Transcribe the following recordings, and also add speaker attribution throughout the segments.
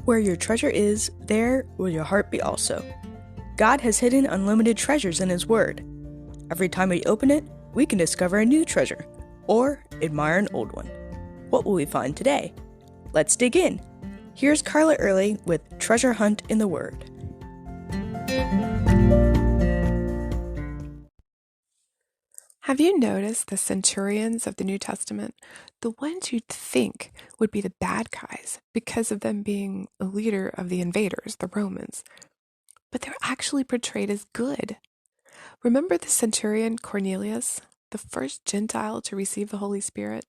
Speaker 1: Where your treasure is, there will your heart be also. God has hidden unlimited treasures in His Word. Every time we open it, we can discover a new treasure, or admire an old one. What will we find today? Let's dig in. Here's Carla Early with Treasure Hunt in the Word.
Speaker 2: Have you noticed the centurions of the New Testament, the ones you'd think would be the bad guys because of them being a leader of the invaders, the Romans, but they're actually portrayed as good? Remember the centurion Cornelius, the first Gentile to receive the Holy Spirit,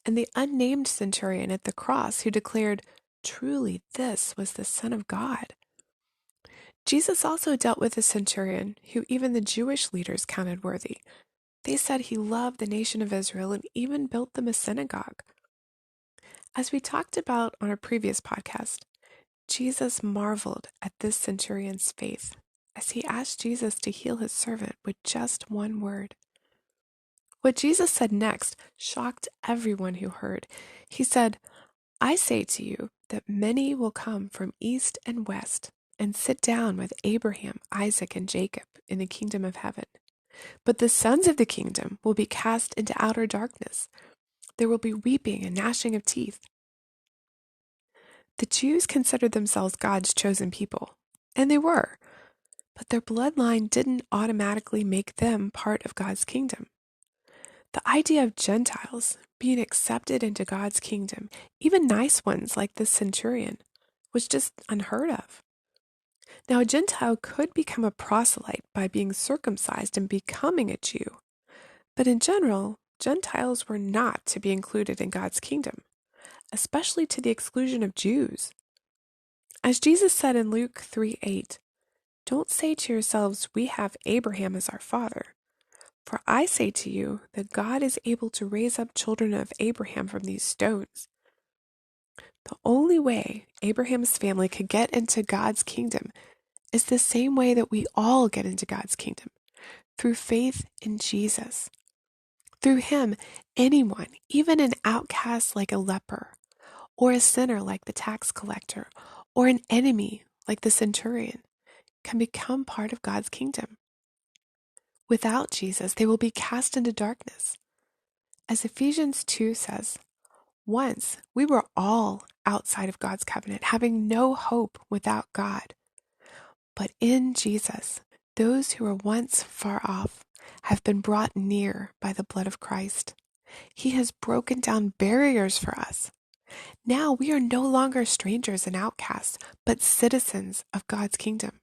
Speaker 2: and the unnamed centurion at the cross who declared, "Truly, this was the Son of God." Jesus also dealt with a centurion who even the Jewish leaders counted worthy. They said he loved the nation of Israel and even built them a synagogue. As we talked about on our previous podcast, Jesus marveled at this centurion's faith as he asked Jesus to heal his servant with just one word. What Jesus said next shocked everyone who heard. He said, "I say to you that many will come from east and west and sit down with Abraham, Isaac, and Jacob in the kingdom of heaven. But the sons of the kingdom will be cast into outer darkness. There will be weeping and gnashing of teeth." The Jews considered themselves God's chosen people, and they were, but their bloodline didn't automatically make them part of God's kingdom. The idea of Gentiles being accepted into God's kingdom, even nice ones like the centurion, was just unheard of. Now, a Gentile could become a proselyte by being circumcised and becoming a Jew, but in general, Gentiles were not to be included in God's kingdom, especially to the exclusion of Jews. As Jesus said in Luke 3:8, "Don't say to yourselves, 'We have Abraham as our father.' For I say to you that God is able to raise up children of Abraham from these stones." The only way Abraham's family could get into God's kingdom is the same way that we all get into God's kingdom, through faith in Jesus. Through Him, anyone, even an outcast like a leper, or a sinner like the tax collector, or an enemy like the centurion, can become part of God's kingdom. Without Jesus, they will be cast into darkness. As Ephesians 2 says, "Once we were all outside of God's covenant, having no hope without God. But in Jesus, those who were once far off have been brought near by the blood of Christ. He has broken down barriers for us. Now we are no longer strangers and outcasts, but citizens of God's kingdom.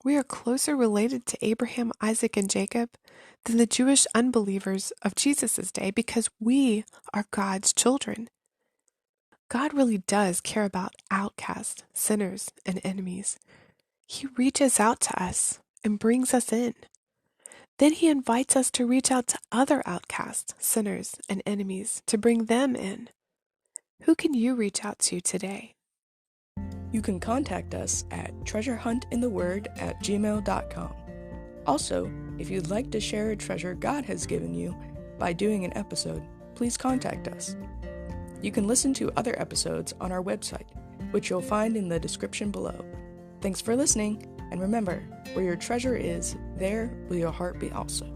Speaker 2: We are closer related to Abraham, Isaac, and Jacob than the Jewish unbelievers of Jesus' day because we are God's children." God really does care about outcasts, sinners, and enemies. He reaches out to us and brings us in. Then He invites us to reach out to other outcasts, sinners, and enemies to bring them in. Who can you reach out to today?
Speaker 1: You can contact us at treasurehuntintheword@gmail.com. Also, if you'd like to share a treasure God has given you by doing an episode, please contact us. You can listen to other episodes on our website, which you'll find in the description below. Thanks for listening, and remember, where your treasure is, there will your heart be also.